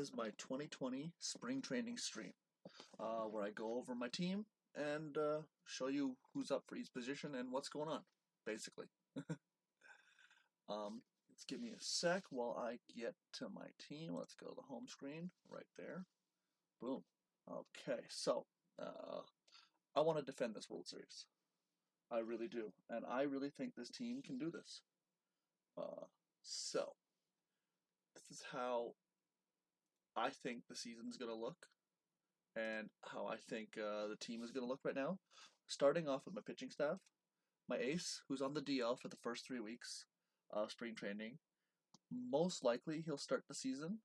is my 2020 spring training stream, where I go over my team and show you who's up for each position and what's going on, basically. Let's give me a sec while I get to my team. Let's go to the home screen right there. Boom. Okay, so I want to defend this World Series. I really do, and I really think this team can do this. So this is how I think the season's gonna look, and how I think the team is going to look right now. Starting off with my pitching staff, my ace, who's on the DL for the first 3 weeks of spring training. Most likely, he'll start the season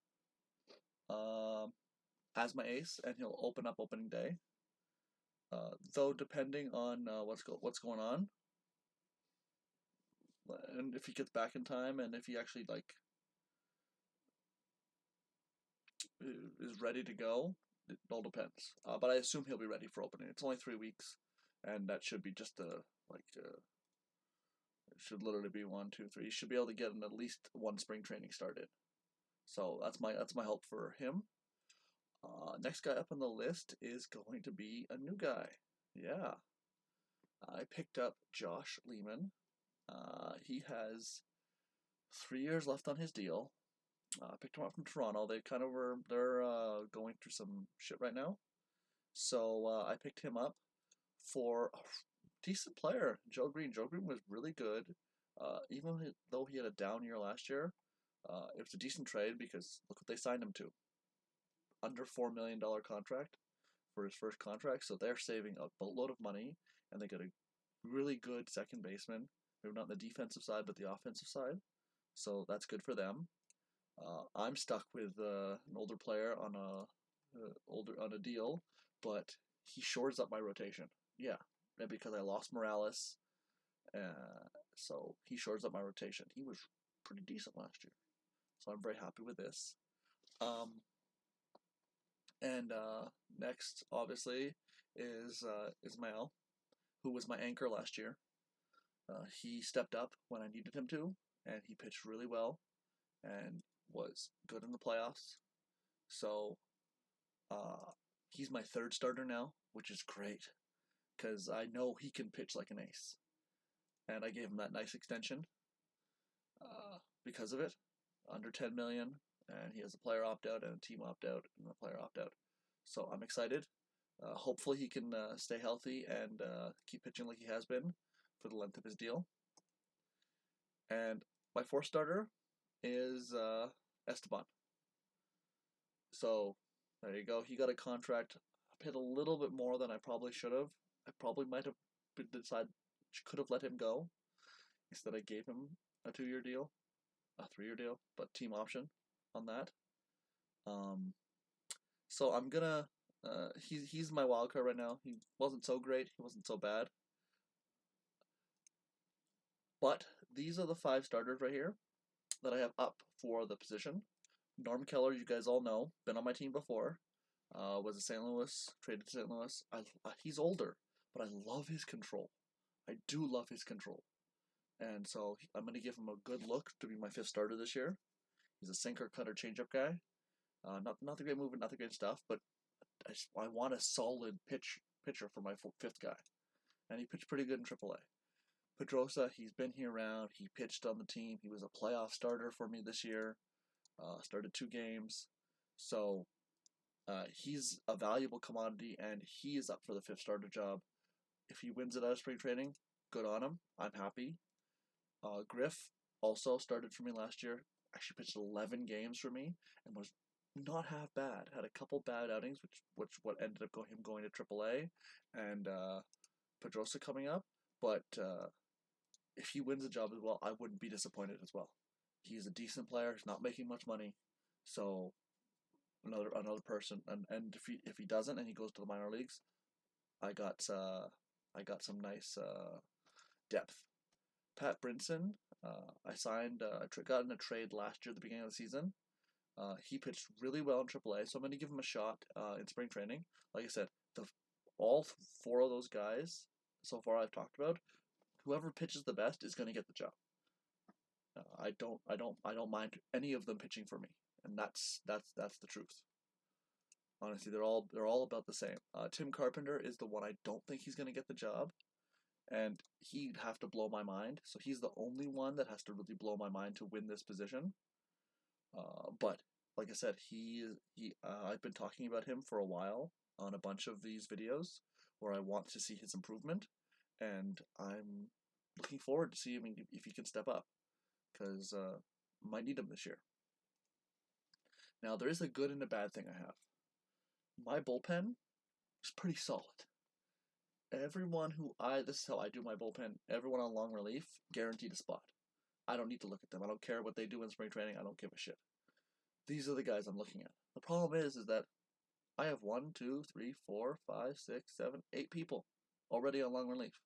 as my ace, and he'll open up opening day. Though, depending on what's going on, and if he gets back in time, and if he actually is ready to go, it all depends. But I assume he'll be ready for opening. It's only 3 weeks, and that should be just it should literally be 1, 2, 3. You should be able to get at least one spring training started. So that's my hope for him. Next guy up on the list is going to be a new guy. Yeah, I picked up Josh Lehman. He has 3 years left on his deal. I picked him up from Toronto. They're going through some shit right now. So I picked him up for a decent player, Joe Green. Joe Green was really good. Even though he had a down year last year, it was a decent trade because look what they signed him to. Under $4 million contract for his first contract, so they're saving a boatload of money, and they got a really good second baseman. Maybe not on the defensive side, but the offensive side. So that's good for them. I'm stuck with an older player on a deal, but he shores up my rotation. Yeah, because I lost Morales, so he shores up my rotation. He was pretty decent last year, so I'm very happy with this. And next, obviously, is Ismael, who was my anchor last year. He stepped up when I needed him to, and he pitched really well, and was good in the playoffs. So he's my third starter now, which is great, because I know he can pitch like an ace. And I gave him that nice extension because of it, under 10 million, and he has a player opt out and a team opt out and a player opt out. So I'm excited. Hopefully he can stay healthy and keep pitching like he has been for the length of his deal. And my fourth starter is Esteban. So there you go. He got a contract. I paid a little bit more than I probably should have. I probably might have could have let him go. Instead, I gave him a 2-year deal, a 3-year deal, but team option on that. So I'm gonna. He's my wild card right now. He wasn't so great. He wasn't so bad. But these are the 5 starters right here that I have up for the position. Norm Keller, you guys all know, been on my team before. Was a St. Louis, traded to St. Louis. He's older, but I love his control. I do love his control. And so I'm going to give him a good look to be my 5th starter this year. He's a sinker, cutter, changeup guy. Not the great movement, not the great stuff, but I want a solid pitcher for my 5th guy. And he pitched pretty good in AAA. Pedrosa, he's been here around. He pitched on the team. He was a playoff starter for me this year. Started 2 games. So he's a valuable commodity, and he is up for the 5th starter job. If he wins it out of spring training, good on him. I'm happy. Griff also started for me last year. Actually pitched 11 games for me and was not half bad. Had a couple bad outings, which what ended up him going to AAA, and Pedrosa coming up. But if he wins the job as well, I wouldn't be disappointed as well. He's a decent player. He's not making much money, so another person. And if he doesn't and he goes to the minor leagues, I got some nice depth. Pat Brinson, I signed, got in a trade last year at the beginning of the season. He pitched really well in AAA, so I'm going to give him a shot in spring training. Like I said, all 4 of those guys so far I've talked about, whoever pitches the best is going to get the job. I don't mind any of them pitching for me, and that's the truth. Honestly, they're all about the same. Tim Carpenter is the one I don't think he's gonna get the job, and he'd have to blow my mind. So he's the only one that has to really blow my mind to win this position. But like I said, I've been talking about him for a while on a bunch of these videos where I want to see his improvement, and I'm looking forward to see if he can step up, because might need him this year. Now there is a good and a bad thing I have. My bullpen is pretty solid. This is how I do my bullpen. Everyone on long relief, guaranteed a spot. I don't need to look at them. I don't care what they do in spring training. I don't give a shit. These are the guys I'm looking at. The problem is that I have 1, 2, 3, 4, 5, 6, 7, 8 people already on long relief.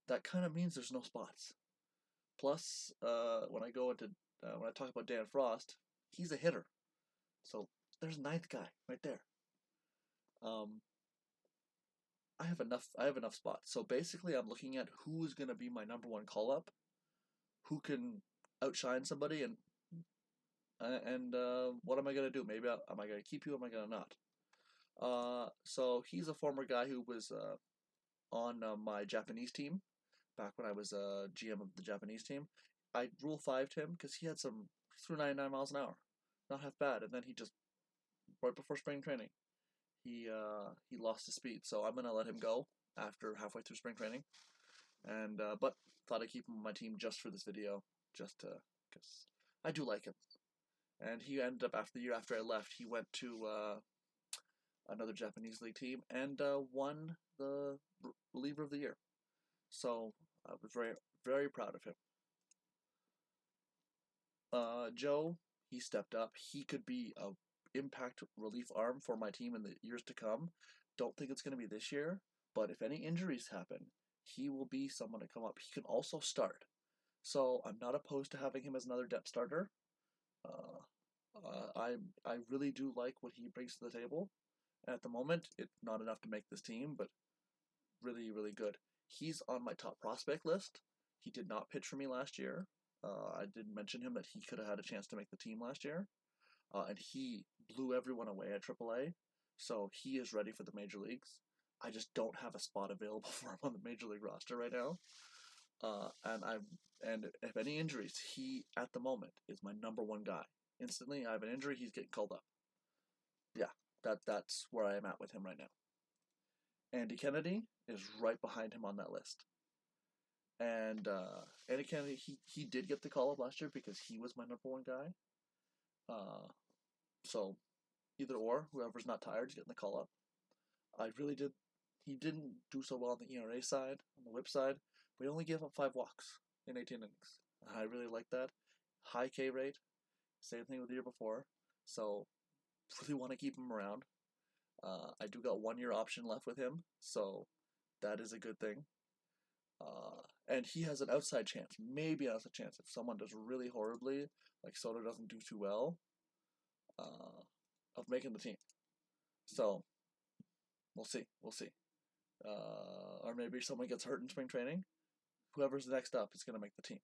That kind of means there's no spots. Plus, when I talk about Dan Frost, he's a hitter. So there's a 9th guy right there. I have enough spots. So basically, I'm looking at who's gonna be my number one call up, who can outshine somebody, and what am I gonna do? Maybe am I gonna keep you? Am I gonna not? So he's a former guy who was on my Japanese team back when I was GM of the Japanese team. I Rule 5'd him because he threw 99 miles an hour, not half bad, and then he just right before spring training, he lost his speed. So I'm gonna let him go after halfway through spring training, and but thought I'd keep him on my team just for this video, just because I do like him. And he ended up, after the year after I left, he went to another Japanese league team and won the reliever of the year. So I was very, very proud of him. Joe, he stepped up. He could be a impact relief arm for my team in the years to come. Don't think it's going to be this year, but if any injuries happen, he will be someone to come up. He can also start. So I'm not opposed to having him as another depth starter. I really do like what he brings to the table. At the moment, it's not enough to make this team, but really, really good. He's on my top prospect list. He did not pitch for me last year. I did mention him that he could have had a chance to make the team last year. And he blew everyone away at AAA. So he is ready for the major leagues. I just don't have a spot available for him on the major league roster right now. And if any injuries, he at the moment is my number one guy. Instantly, I have an injury, he's getting called up. Yeah, that's where I am at with him right now. Andy Kennedy is right behind him on that list. And Andy Kennedy, he did get the call up last year because he was my number one guy. So either or, whoever's not tired is getting the call up. He didn't do so well on the ERA side, on the whip side, but he only gave up 5 walks in 18 innings. I really like that. High K rate, same thing with the year before. So really want to keep him around. I do got 1 year option left with him, so that is a good thing. And he has an outside chance, maybe an outside chance, if someone does really horribly, like Soto doesn't do too well, of making the team. So we'll see. Or maybe someone gets hurt in spring training. Whoever's next up is going to make the team.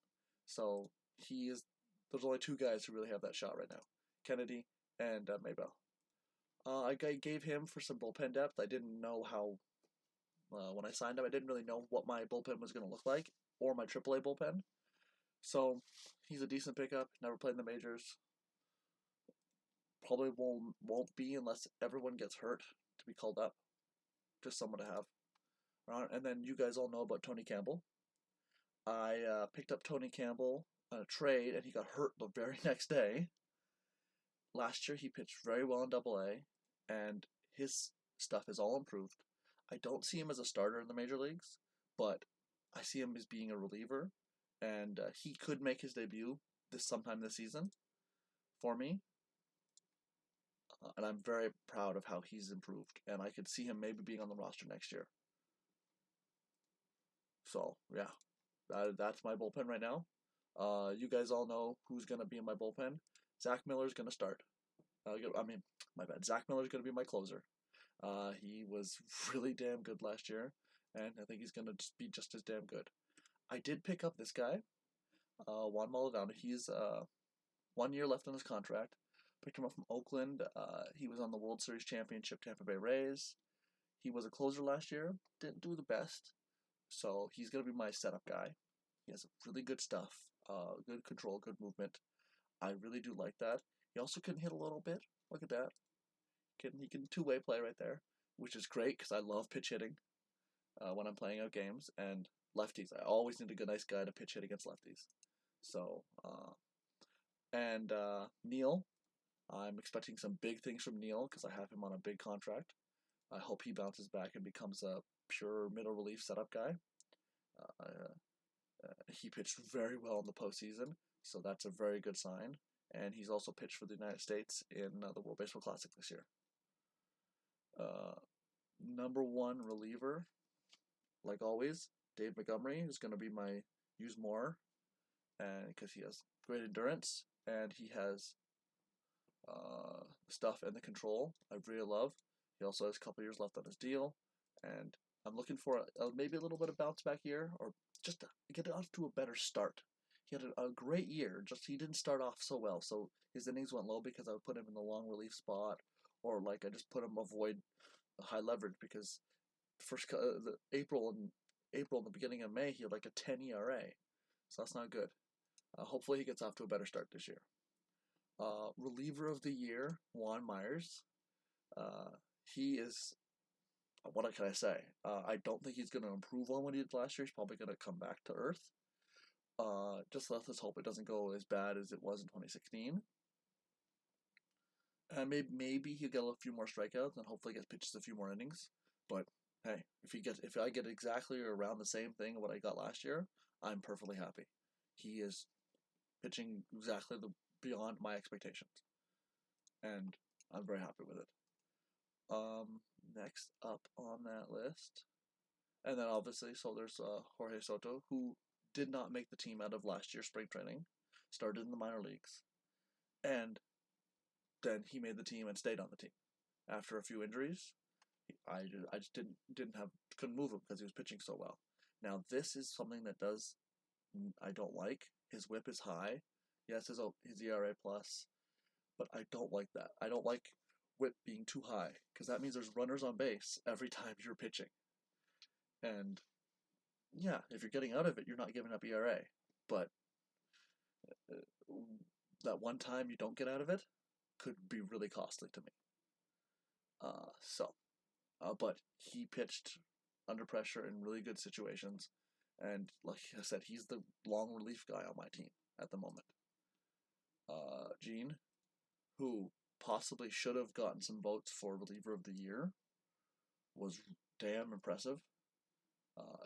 So there's only 2 guys who really have that shot right now, Kennedy and Maybell. I gave him for some bullpen depth. I didn't know how, when I signed him, I didn't really know what my bullpen was going to look like, or my AAA bullpen. So he's a decent pickup. Never played in the majors. Probably won't be unless everyone gets hurt to be called up. Just someone to have. And then you guys all know about Tony Campbell. I picked up Tony Campbell on a trade, and he got hurt the very next day. Last year, he pitched very well in AA, and his stuff is all improved. I don't see him as a starter in the major leagues, but I see him as being a reliever, and he could make his debut sometime this season for me. And I'm very proud of how he's improved, and I could see him maybe being on the roster next year. So, yeah, that's my bullpen right now. You guys all know who's going to be in my bullpen. Zach Miller's going to start. My bad. Zach Miller's going to be my closer. He was really damn good last year, and I think he's going to be just as damn good. I did pick up this guy, Juan Maldonado. He's 1 year left on his contract, Picked him up from Oakland. He was on the World Series championship Tampa Bay Rays. He was a closer last year. Didn't do the best. So he's going to be my setup guy. He has really good stuff. Good control, good movement. I really do like that. He also can hit a little bit. Look at that. He can two-way play right there, which is great because I love pitch hitting when I'm playing out games. And lefties, I always need a good, nice guy to pitch hit against lefties. So, Neil, I'm expecting some big things from Neil because I have him on a big contract. I hope he bounces back and becomes a pure middle relief setup guy. He pitched very well in the postseason, so that's a very good sign. And he's also pitched for the United States in the World Baseball Classic this year. Number one reliever, like always, Dave Montgomery is going to be my use more, and because he has great endurance and he has stuff and the control I really love. He also has a couple years left on his deal, and I'm looking for maybe a little bit of bounce back here, or just to get off to a better start. He had a great year, just he didn't start off so well, so his innings went low because I would put him in the long relief spot, or like I just put him avoid high leverage because the April and the beginning of May he had like a 10 ERA, so that's not good. Hopefully he gets off to a better start this year. Reliever of the year, Juan Myers. He is, what can I say? I don't think he's going to improve on what he did last year. He's probably going to come back to earth. Just let's hope it doesn't go as bad as it was in 2016. And maybe he'll get a few more strikeouts and hopefully gets pitches a few more innings. But hey, if I get exactly around the same thing of what I got last year, I'm perfectly happy. He is pitching exactly beyond my expectations, and I'm very happy with it. Next up on that list, and then obviously, so there's Jorge Soto, who did not make the team out of last year's spring training, started in the minor leagues, and then he made the team and stayed on the team after a few injuries. I just couldn't move him because he was pitching so well. Now this is something that I don't like. His WHIP is high. Yes, his ERA plus, but I don't like that. I don't like WHIP being too high because that means there's runners on base every time you're pitching. And yeah, if you're getting out of it, you're not giving up ERA. But that one time you don't get out of it could be really costly to me. But he pitched under pressure in really good situations, and like I said, he's the long relief guy on my team at the moment. Gene, who possibly should have gotten some votes for reliever of the year, was damn impressive,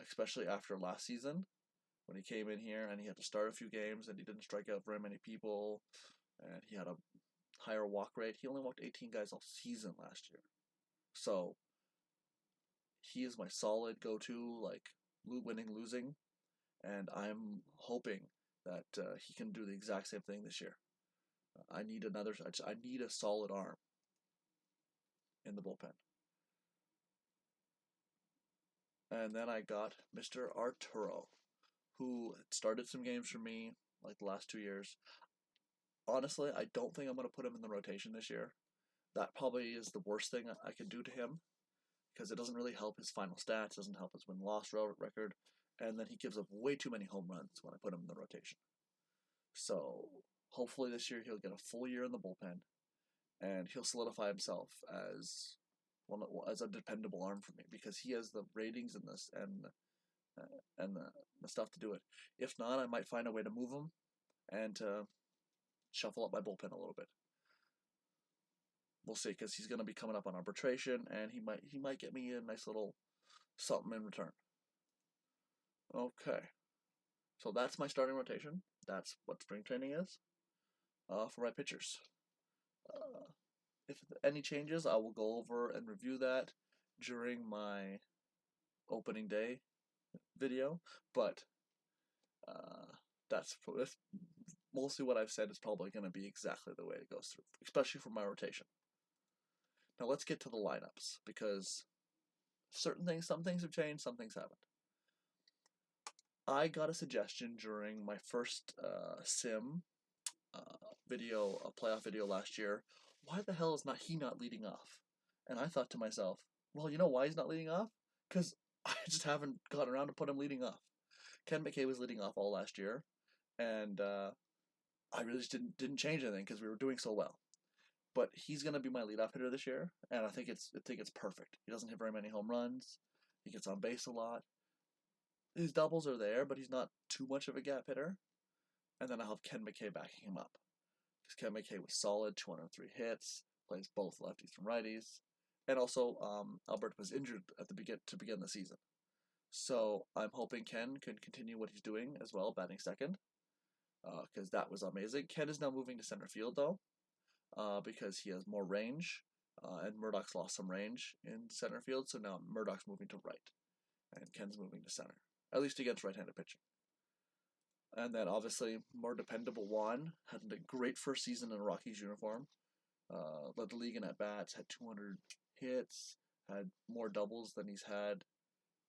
especially after last season when he came in here and he had to start a few games and he didn't strike out very many people and he had a higher walk rate. He only walked 18 guys all season last year. So he is my solid go-to, like winning, losing, and I'm hoping that he can do the exact same thing this year. I need a solid arm in the bullpen. And then I got Mr. Arturo, who started some games for me like the last 2 years. Honestly, I don't think I'm going to put him in the rotation this year. That probably is the worst thing I could do to him because it doesn't really help his final stats, doesn't help his win-loss record, and then he gives up way too many home runs when I put him in the rotation. So hopefully this year he'll get a full year in the bullpen, and he'll solidify himself as a dependable arm for me because he has the ratings and this and the stuff to do it. If not, I might find a way to move him and to shuffle up my bullpen a little bit. We'll see, because he's going to be coming up on arbitration, and he might get me a nice little something in return. Okay, so that's my starting rotation. That's what spring training is for my pitchers. If any changes, I will go over and review that during my opening day video, but that's mostly what I've said is probably going to be exactly the way it goes through, especially for my rotation. Now let's get to the lineups, because some things have changed, some things haven't. I got a suggestion during my first sim video, a playoff video last year. Why the hell is he not leading off? And I thought to myself, well, you know why he's not leading off? Because I just haven't gotten around to put him leading off. Ken McKay was leading off all last year, and I really just didn't change anything because we were doing so well. But he's gonna be my leadoff hitter this year, and I think it's perfect. He doesn't hit very many home runs. He gets on base a lot. His doubles are there, but he's not too much of a gap hitter. And then I'll have Ken McKay backing him up. Because Ken McKay was solid, 203 hits, plays both lefties and righties. And also, Albert was injured at the begin the season. So I'm hoping Ken can continue what he's doing as well, batting second. Because that was amazing. Ken is now moving to center field, though, because he has more range. And Murdoch's lost some range in center field, so now Murdoch's moving to right. And Ken's moving to center. At least against right-handed pitching. And then obviously more dependable Juan had a great first season in a Rockies uniform. Led the league in at bats, had 200 hits, had more doubles than he's had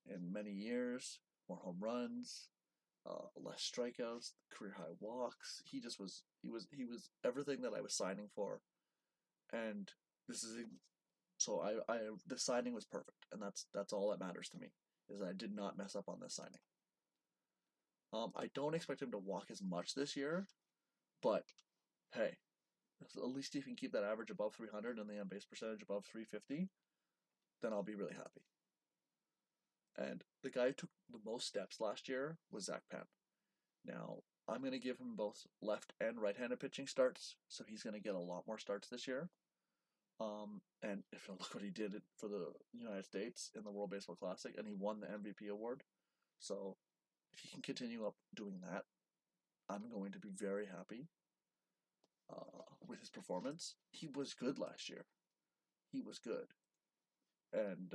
in many years, more home runs, less strikeouts, career high walks. He was everything that I was signing for, and this is so the signing was perfect, and that's all that matters to me is that I did not mess up on this signing. I don't expect him to walk as much this year, but hey, at least if he can keep that average above 300 and the on base percentage above 350, then I'll be really happy. And the guy who took the most steps last year was Zach Penn. Now, I'm going to give him both left and right-handed pitching starts, so he's going to get a lot more starts this year. And if you look what he did for the United States in the World Baseball Classic, and he won the MVP award. So if he can continue up doing that, I'm going to be very happy with his performance. He was good last year. He was good. And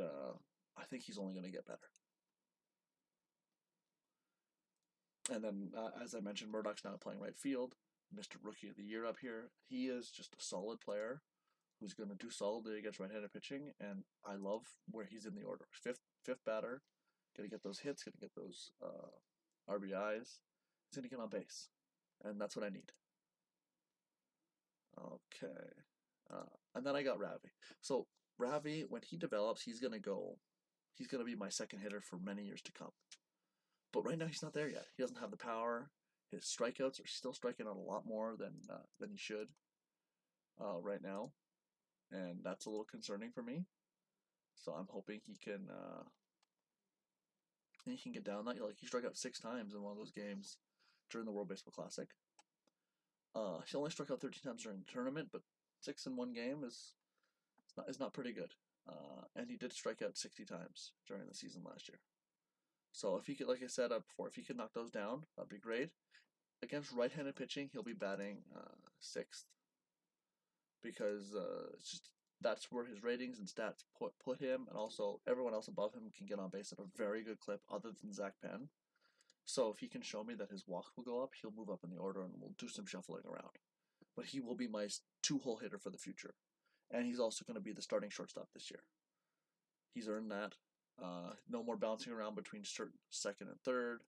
I think he's only going to get better. And then, as I mentioned, Murdoch's now playing right field. Mr. Rookie of the Year up here. He is just a solid player who's going to do solidly against right-handed pitching, and I love where he's in the order. Fifth batter, going to get those hits, going to get those RBIs. He's going to get on base, and that's what I need. Okay. And then I got Ravi. So Ravi, when he develops, he's going to be my second hitter for many years to come. But right now he's not there yet. He doesn't have the power. His strikeouts are still striking out a lot more than he should right now, and that's a little concerning for me. So I'm hoping he can get down that. He struck out 6 times in one of those games during the World Baseball Classic. He only struck out 13 times during the tournament, but 6 in one game is not pretty good. And he did strike out 60 times during the season last year. So if he could, like I said before, if he could knock those down, that'd be great. Against right-handed pitching, he'll be batting 6th because that's where his ratings and stats put him, and also everyone else above him can get on base at a very good clip, other than Zach Penn. So if he can show me that his walk will go up, he'll move up in the order, and we'll do some shuffling around. But he will be my 2-hole hitter for the future, and he's also going to be the starting shortstop this year. He's earned that. No more bouncing around between second and third.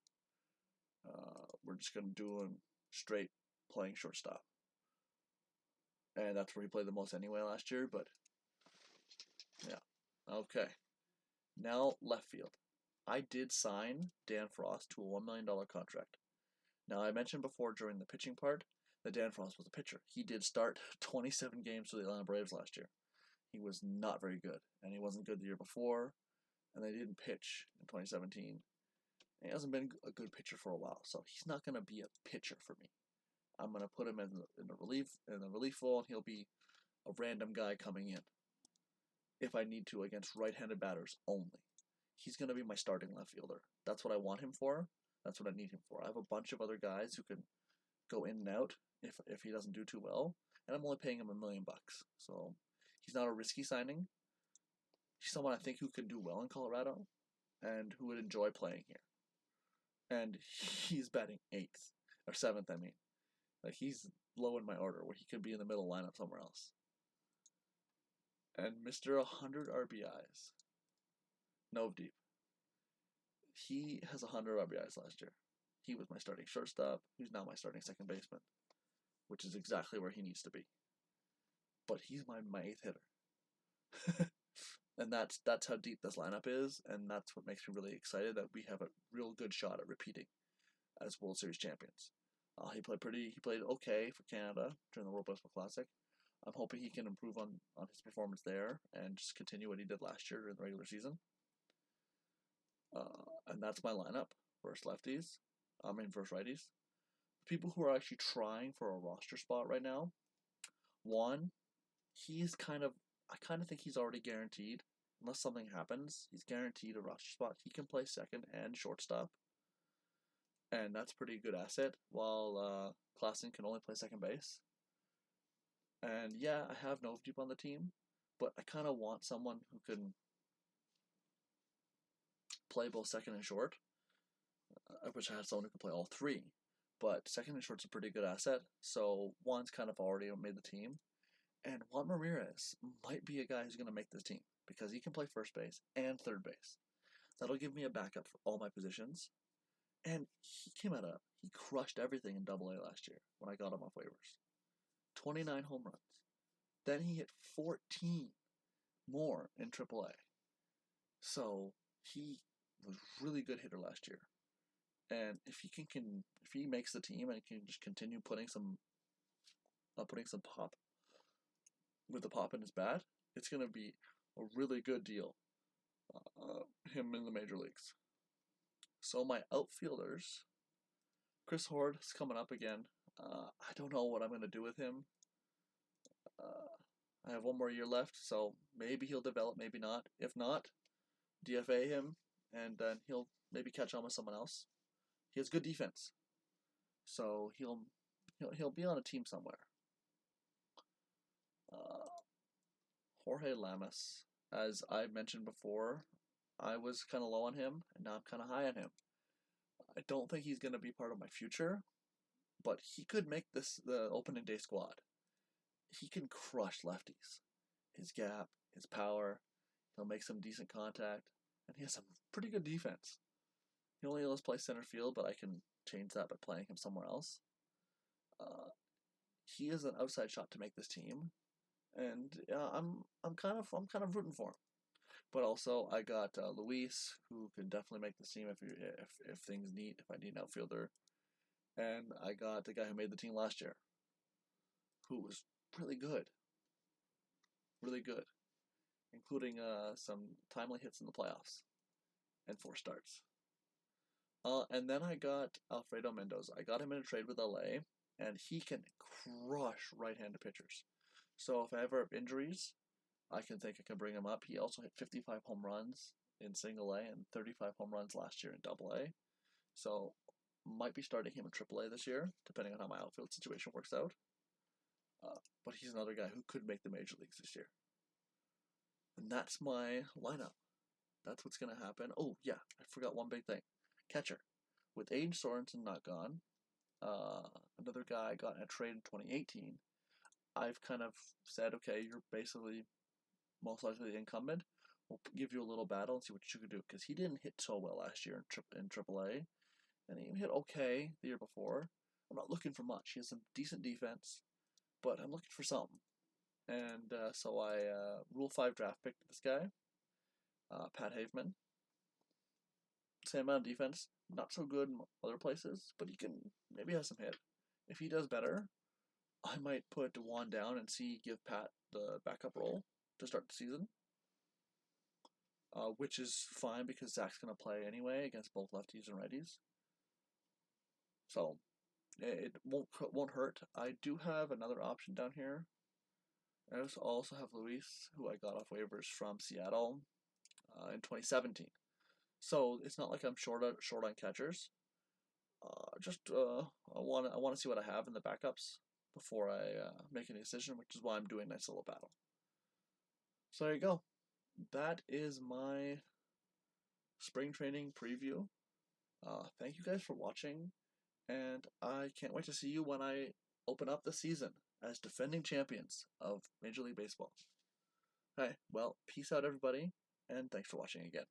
We're just going to do him straight playing shortstop. And that's where he played the most anyway last year, but yeah. Okay. Now left field. I did sign Dan Frost to a $1 million contract. Now I mentioned before during the pitching part that Dan Frost was a pitcher. He did start 27 games for the Atlanta Braves last year. He was not very good, and he wasn't good the year before, and they didn't pitch in 2017. He hasn't been a good pitcher for a while, so he's not going to be a pitcher for me. I'm going to put him in the relief role, and he'll be a random guy coming in if I need to against right-handed batters only. He's going to be my starting left fielder. That's what I want him for. That's what I need him for. I have a bunch of other guys who can go in and out if he doesn't do too well, and I'm only paying him $1 million. So he's not a risky signing. He's someone I think who can do well in Colorado and who would enjoy playing here. And he's batting 8th or 7th, I mean. Like, he's low in my order where he could be in the middle lineup somewhere else. And Mr. 100 RBIs, Novdeep. He has 100 RBIs last year. He was my starting shortstop. He's now my starting second baseman. which is exactly where he needs to be. But he's my eighth hitter. And that's how deep this lineup is, and that's what makes me really excited that we have a real good shot at repeating as World Series champions. He played okay for Canada during the World Baseball Classic. I'm hoping he can improve on his performance there and just continue what he did last year during the regular season. And that's my lineup versus lefties. Versus righties. The people who are actually trying for a roster spot right now, Juan, I kind of think he's already guaranteed. Unless something happens, he's guaranteed a roster spot. He can play second and shortstop, and that's a pretty good asset, while Klassen can only play second base. And yeah, I have Novdeep on the team, but I kind of want someone who can play both second and short. I wish I had someone who could play all three, but second and short's a pretty good asset, so Juan's kind of already made the team. And Juan Ramirez might be a guy who's going to make this team because he can play first base and third base. That'll give me a backup for all my positions. And he crushed everything in AA last year when I got him off waivers. 29 home runs. Then he hit 14 more in AAA. So he was a really good hitter last year. And if he makes the team and can just continue putting some pop with the pop in his bat, it's going to be a really good deal. Him in the major leagues. So my outfielders, Chris Horde is coming up again. I don't know what I'm going to do with him. I have one more year left, so maybe he'll develop, maybe not. If not, DFA him, and then he'll maybe catch on with someone else. He has good defense, so he'll be on a team somewhere. Jorge Lamas, as I mentioned before, I was kind of low on him, and now I'm kind of high on him. I don't think he's going to be part of my future, but he could make the opening day squad. He can crush lefties. His gap, his power, he'll make some decent contact, and he has some pretty good defense. He only does play center field, but I can change that by playing him somewhere else. He is an outside shot to make this team, and I'm kind of rooting for him. But also I got Luis, who can definitely make this team if I need an outfielder, and I got the guy who made the team last year, who was really good, including some timely hits in the playoffs and 4 starts. And then I got Alfredo Mendoza. I got him in a trade with LA, and he can crush right-handed pitchers. So if I ever have injuries, I can bring him up. He also hit 55 home runs in single A and 35 home runs last year in double A. So might be starting him in triple A this year, depending on how my outfield situation works out. But he's another guy who could make the major leagues this year. And that's my lineup. That's what's going to happen. Oh, yeah, I forgot one big thing. Catcher. With Age Sorensen not gone, another guy I got in a trade in 2018, I've kind of said, okay, you're basically most likely the incumbent. We'll give you a little battle and see what you can do. Because he didn't hit so well last year in AAA. And he hit okay the year before. I'm not looking for much. He has some decent defense. But I'm looking for something. And so I Rule 5 draft picked this guy, Pat Haveman. Same amount of defense, not so good in other places, but he can maybe have some hit. If he does better, I might put Juan down and give Pat the backup role to start the season. Which is fine because Zach's going to play anyway against both lefties and righties. So it won't hurt. I do have another option down here. I also have Luis, who I got off waivers from Seattle in 2017. So it's not like I'm short on catchers. I want to see what I have in the backups before I make any decision, which is why I'm doing nice little battle. So there you go. That is my spring training preview. Thank you guys for watching, and I can't wait to see you when I open up the season as defending champions of Major League Baseball. Alright, well, peace out everybody, and thanks for watching again.